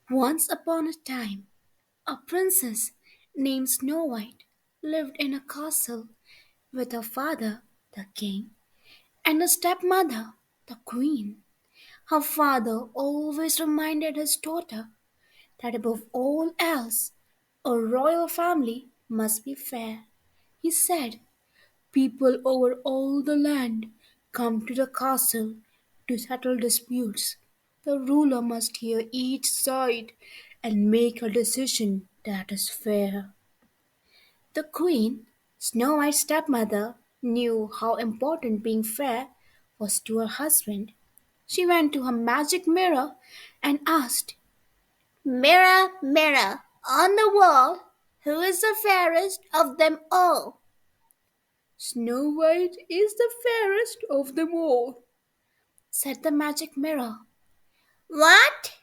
Once upon a time, a princess named Snow White lived in a castle with her father, the king, and a stepmother, the queen. Her father always reminded his daughter that above all else, a royal family must be fair. He said, people over all the land come to the castle to settle disputes. The ruler must hear each side and make a decision that is fair. The queen, Snow White's stepmother, knew how important being fair was to her husband. She went to her magic mirror and asked, Mirror, mirror, on the wall, who is the fairest of them all? Snow White is the fairest of them all, said the magic mirror. What?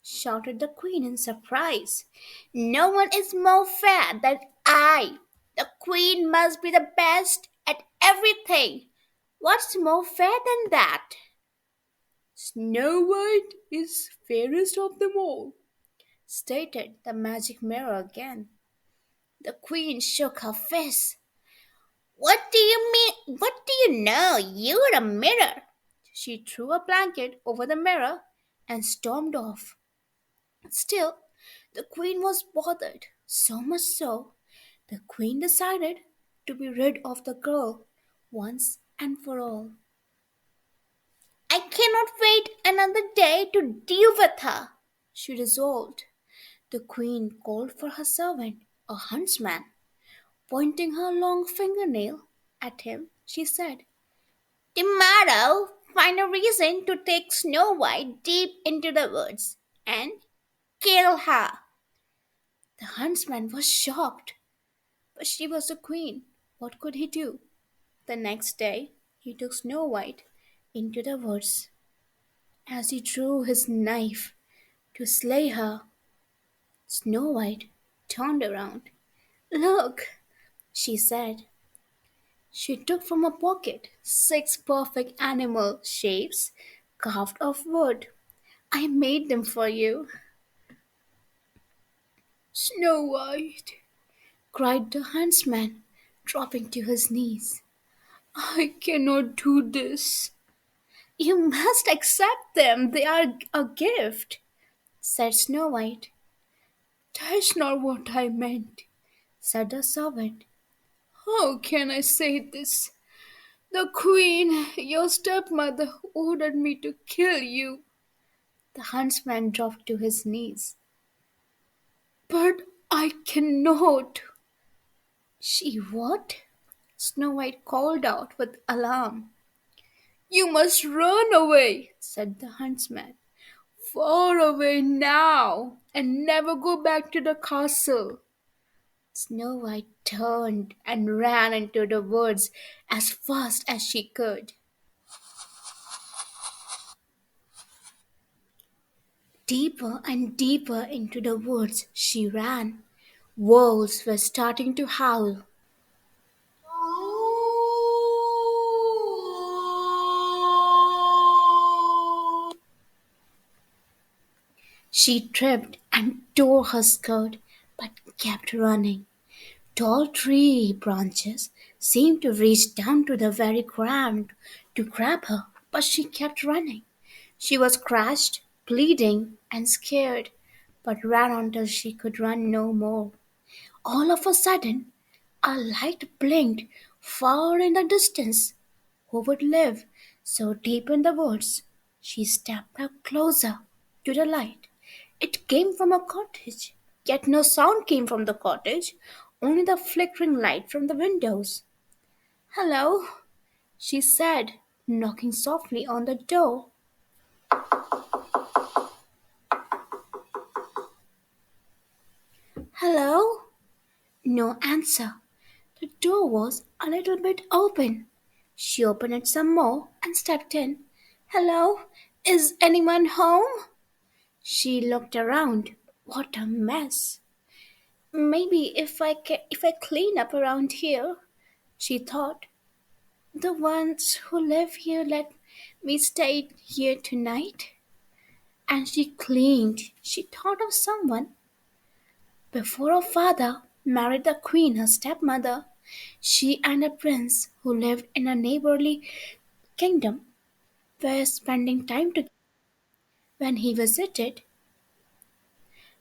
Shouted the queen in surprise. No one is more fair than I. The queen must be the best at everything. What's more fair than that? Snow White is fairest of them all, stated the magic mirror again. The queen shook her fist. What do you mean? What do you know? You're a mirror. She threw a blanket over the mirror and stormed off. Still, the queen was bothered, so much so, the queen decided to be rid of the girl once and for all. I cannot wait another day to deal with her, she resolved. The queen called for her servant, a huntsman. Pointing her long fingernail at him, she said, Tomorrow, find a reason to take Snow White deep into the woods and kill her. The huntsman was shocked, but she was the queen. What could he do? The next day, he took Snow White into the woods. As he drew his knife to slay her, Snow White turned around. Look, she said. She took from her pocket 6 perfect animal shapes carved of wood. I made them for you. Snow White, cried the huntsman, dropping to his knees. I cannot do this. You must accept them. They are a gift, said Snow White. That's not what I meant, said the servant. How can I say this? The queen, your stepmother, ordered me to kill you. The huntsman dropped to his knees. But I cannot. She what? Snow White called out with alarm. You must run away, said the huntsman. Far away now, and never go back to the castle. Snow White turned and ran into the woods as fast as she could. Deeper and deeper into the woods she ran. Wolves were starting to howl. She tripped and tore her skirt, but kept running. Tall tree branches seemed to reach down to the very ground to grab her, but she kept running. She was crushed, bleeding, and scared, but ran until she could run no more. All of a sudden, a light blinked far in the distance. Who would live so deep in the woods? She stepped up closer to the light. It came from a cottage, yet no sound came from the cottage, only the flickering light from the windows. Hello, she said, knocking softly on the door. Hello? No answer. The door was a little bit open. She opened it some more and stepped in. Hello? Is anyone home? She looked around. What a mess. Maybe if I clean up around here, she thought. The ones who live here let me stay here tonight. and she claimed she thought of someone. Before her father married the queen, her stepmother, she and a prince who lived in a neighborly kingdom were spending time together. When he visited,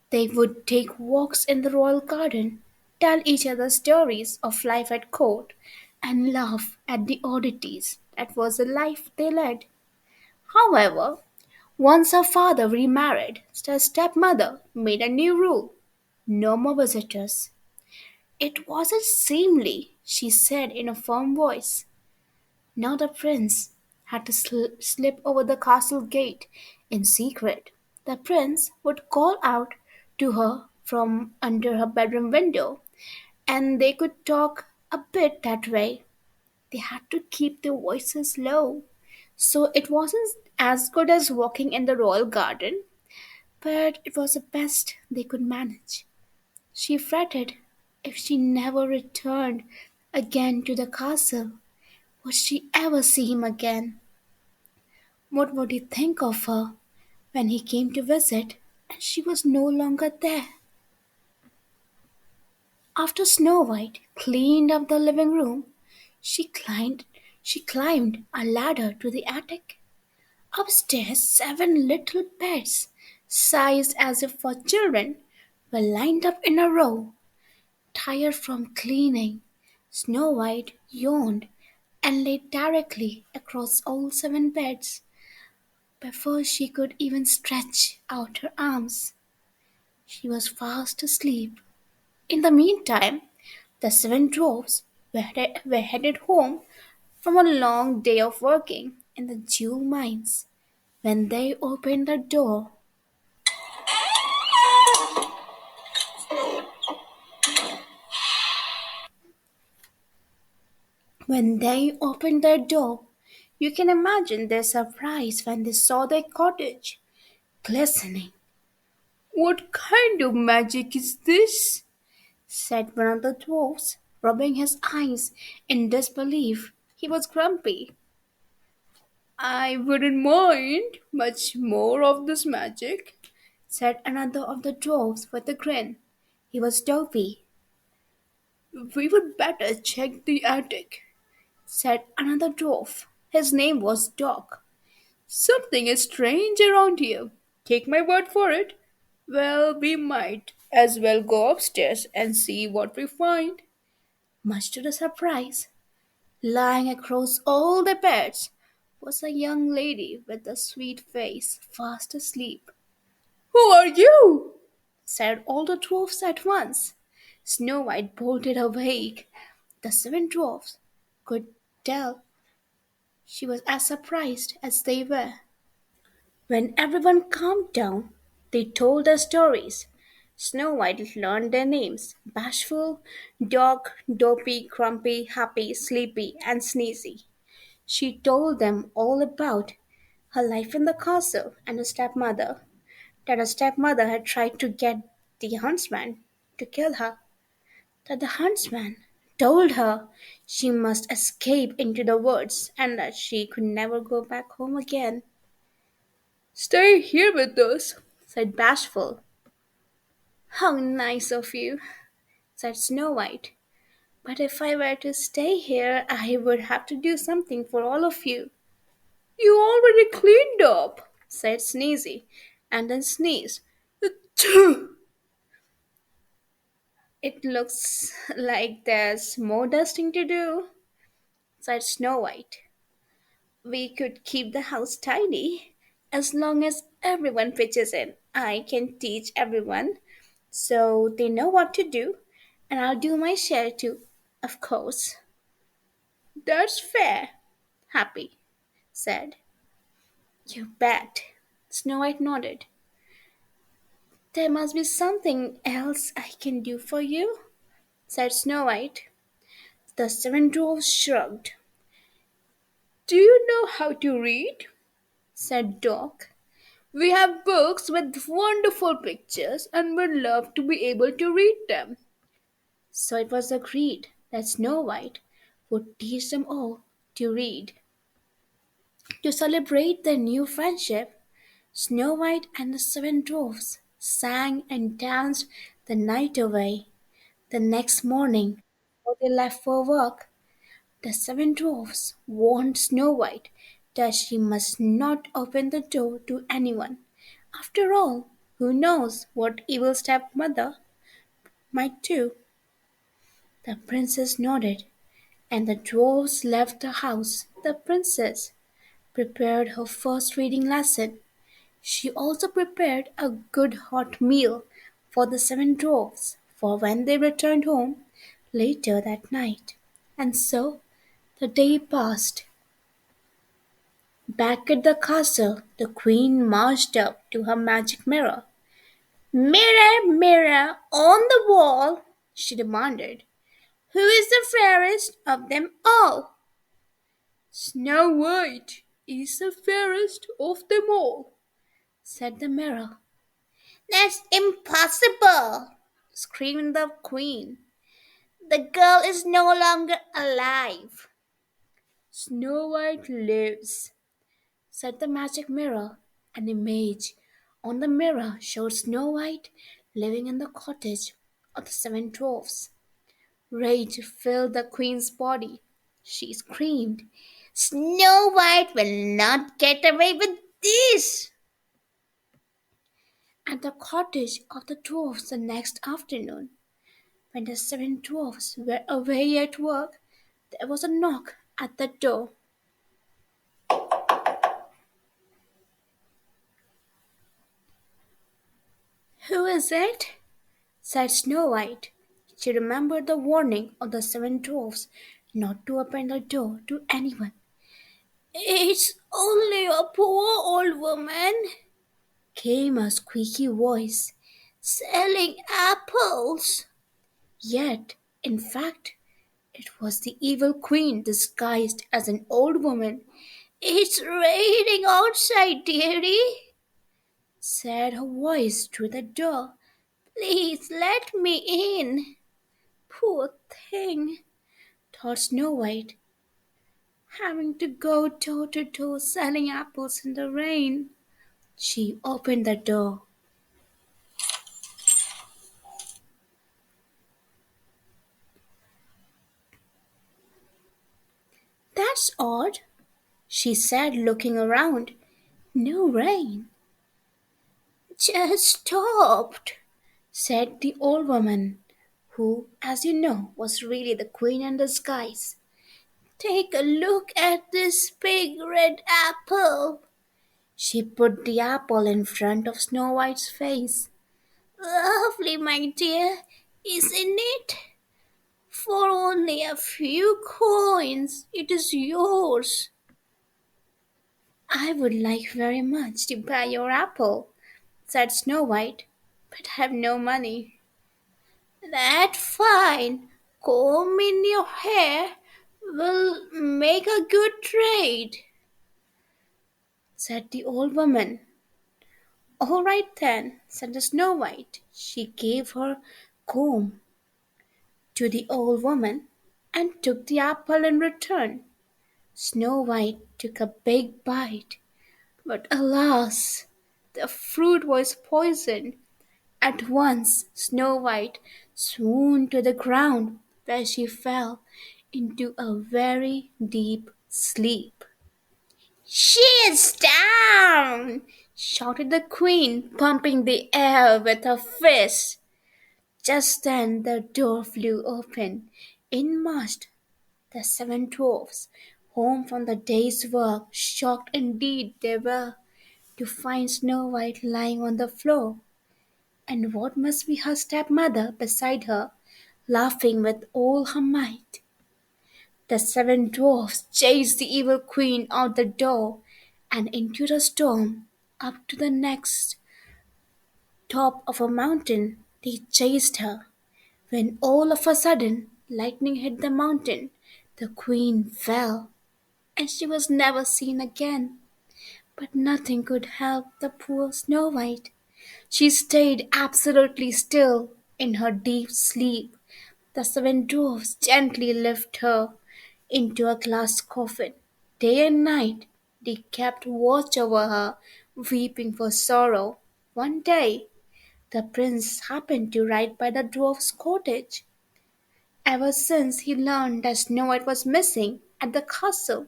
they would take walks in the royal garden, tell each other stories of life at court, and laugh at the oddities that was the life they led. However, once her father remarried, her stepmother made a new rule: no more visitors. It wasn't seemly, she said in a firm voice. Now the prince had to slip over the castle gate in secret. The prince would call out to her from under her bedroom window, and they could talk a bit that way. They had to keep their voices low, so it wasn't as good as walking in the royal garden, but it was the best they could manage. She fretted if she never returned again to the castle. Would she ever see him again? What would he think of her when he came to visit and she was no longer there? After Snow White cleaned up the living room, she climbed a ladder to the attic. Upstairs, 7 little beds, sized as if for children, were lined up in a row. Tired from cleaning, Snow White yawned and lay directly across all 7 beds before she could even stretch out her arms. She was fast asleep. In the meantime, the 7 dwarfs were headed home from a long day of working in the jewel mines. When they opened the door, when they opened their door, you can imagine their surprise when they saw their cottage glistening. "What kind of magic is this?" said one of the dwarfs, rubbing his eyes in disbelief. He was grumpy. "I wouldn't mind much more of this magic," said another of the dwarfs with a grin. He was dopey. "We would better check the attic," said another dwarf. His name was Doc. "Something is strange around here. Take my word for it." "Well, we might as well go upstairs and see what we find." Much to the surprise, lying across all the beds was a young lady with a sweet face, fast asleep. "Who are you?" said all the dwarfs at once. Snow White bolted awake. The 7 dwarfs could tell she was as surprised as they were. When everyone calmed down, they told their stories. Snow White learned their names: Bashful, Dog, Dopey, Grumpy, Happy, Sleepy, and Sneezy. She told them all about her life in the castle and her stepmother, that her stepmother had tried to get the huntsman to kill her, that the huntsman told her she must escape into the woods and that she could never go back home again. "Stay here with us," said Bashful. "How nice of you," said Snow White. "But if I were to stay here, I would have to do something for all of you." "You already cleaned up," said Sneezy, and then sneezed. "Achoo!" "It looks like there's more dusting to do," said Snow White. "We could keep the house tidy as long as everyone pitches in. I can teach everyone so they know what to do, and I'll do my share too, of course." "That's fair," Happy said. "You bet," Snow White nodded. "There must be something else I can do for you," said Snow White. The 7 dwarfs shrugged. "Do you know how to read?" said Doc. "We have books with wonderful pictures and would love to be able to read them." So it was agreed that Snow White would teach them all to read. To celebrate their new friendship, Snow White and the seven dwarfs sang and danced the night away. The next morning, before they left for work, the seven dwarfs warned Snow White that she must not open the door to anyone. After all, who knows what evil stepmother might do? The princess nodded, and the dwarfs left the house. The princess prepared her first reading lesson. She also prepared a good hot meal for the seven dwarfs for when they returned home later that night. And so the day passed. Back at the castle, the queen marched up to her magic mirror. Mirror, mirror on the wall, she demanded, who is the fairest of them all? Snow White is the fairest of them all, said the mirror. That's impossible, screamed the queen. The girl is no longer alive. Snow White lives, said the magic mirror. An image on the mirror showed Snow White living in the cottage of the seven dwarfs. Rage filled the queen's body. She screamed, Snow White will not get away with this! At the cottage of the dwarfs the next afternoon, when the seven dwarfs were away at work, there was a knock at the door. Who is it? Said Snow White. She remembered the warning of the seven dwarfs not to open the door to anyone. It's only a poor old woman, came a squeaky voice, selling apples. Yet, in fact, it was the evil queen disguised as an old woman. It's raining outside, dearie, said her voice through the door. Please let me in. Poor thing, thought Snow White, having to go door to door selling apples in the rain. She opened the door. That's odd, she said, looking around. No rain. Just stopped, said the old woman, who, as you know, was really the queen in disguise. Take a look at this big red apple. She put the apple in front of Snow White's face. Lovely, my dear, isn't it? For only a few coins, it is yours. I would like very much to buy your apple, said Snow White, but I have no money. That's fine. Comb in your hair will make a good trade, said the old woman. All right then, said the Snow White. She gave her comb to the old woman and took the apple in return. Snow White took a big bite, but alas, the fruit was poisoned. At once Snow White swooned to the ground, where she fell into a very deep sleep. She is down! Shouted the queen, pumping the air with her fist. Just then the door flew open. In marched the seven dwarfs, home from the day's work. Shocked indeed they were to find Snow White lying on the floor, and what must be her stepmother beside her, laughing with all her might. The seven dwarfs chased the evil queen out the door and into the storm, up to the next top of a mountain. They chased her, when all of a sudden lightning hit the mountain. The queen fell, and she was never seen again. But nothing could help the poor Snow White. She stayed absolutely still in her deep sleep. The seven dwarfs gently lifted her into a glass coffin. Day and night they kept watch over her weeping for sorrow. One day, the prince happened to ride by the dwarf's cottage. Ever since he learned that Snow White was missing at the castle,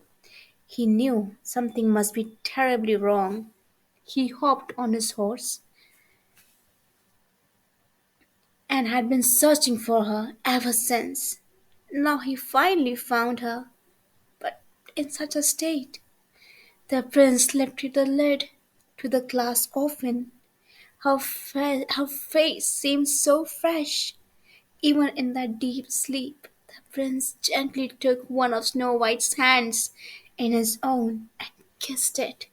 he knew something must be terribly wrong. He hopped on his horse and had been searching for her ever since. Now he finally found her, but in such a state. The prince lifted the lid to the glass coffin. Her face seemed so fresh. Even in that deep sleep, the prince gently took one of Snow White's hands in his own and kissed it.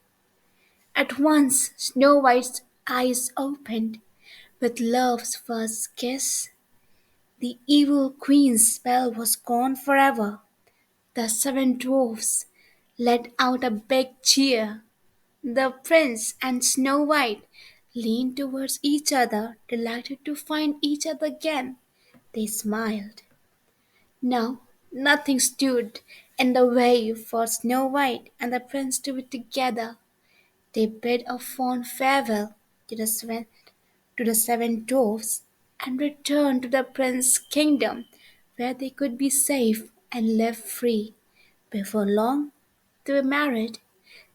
At once, Snow White's eyes opened with love's first kiss. The evil queen's spell was gone forever. The seven dwarfs let out a big cheer. The prince and Snow White leaned towards each other, delighted to find each other again. They smiled. Now, nothing stood in the way for Snow White and the prince to be together. They bid a fond farewell to the seven dwarfs and returned to the prince's kingdom where they could be safe and live free. Before long, they were married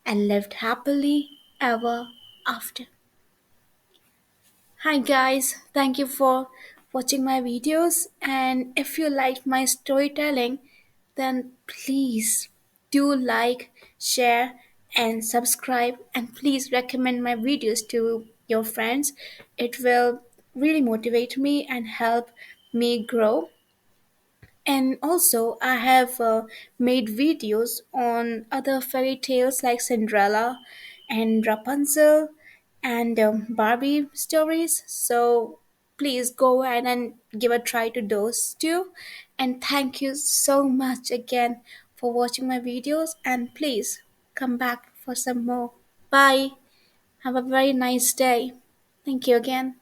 and lived happily ever after. Hi guys, thank you for watching my videos, and if you liked my storytelling, then please do like, share and subscribe, and please recommend my videos to your friends. It will really motivate me and help me grow. And also, I have made videos on other fairy tales like Cinderella and Rapunzel and Barbie stories. So please go ahead and give a try to those too. And thank you so much again for watching my videos. And please come back for some more. Bye. Have a very nice day. Thank you again.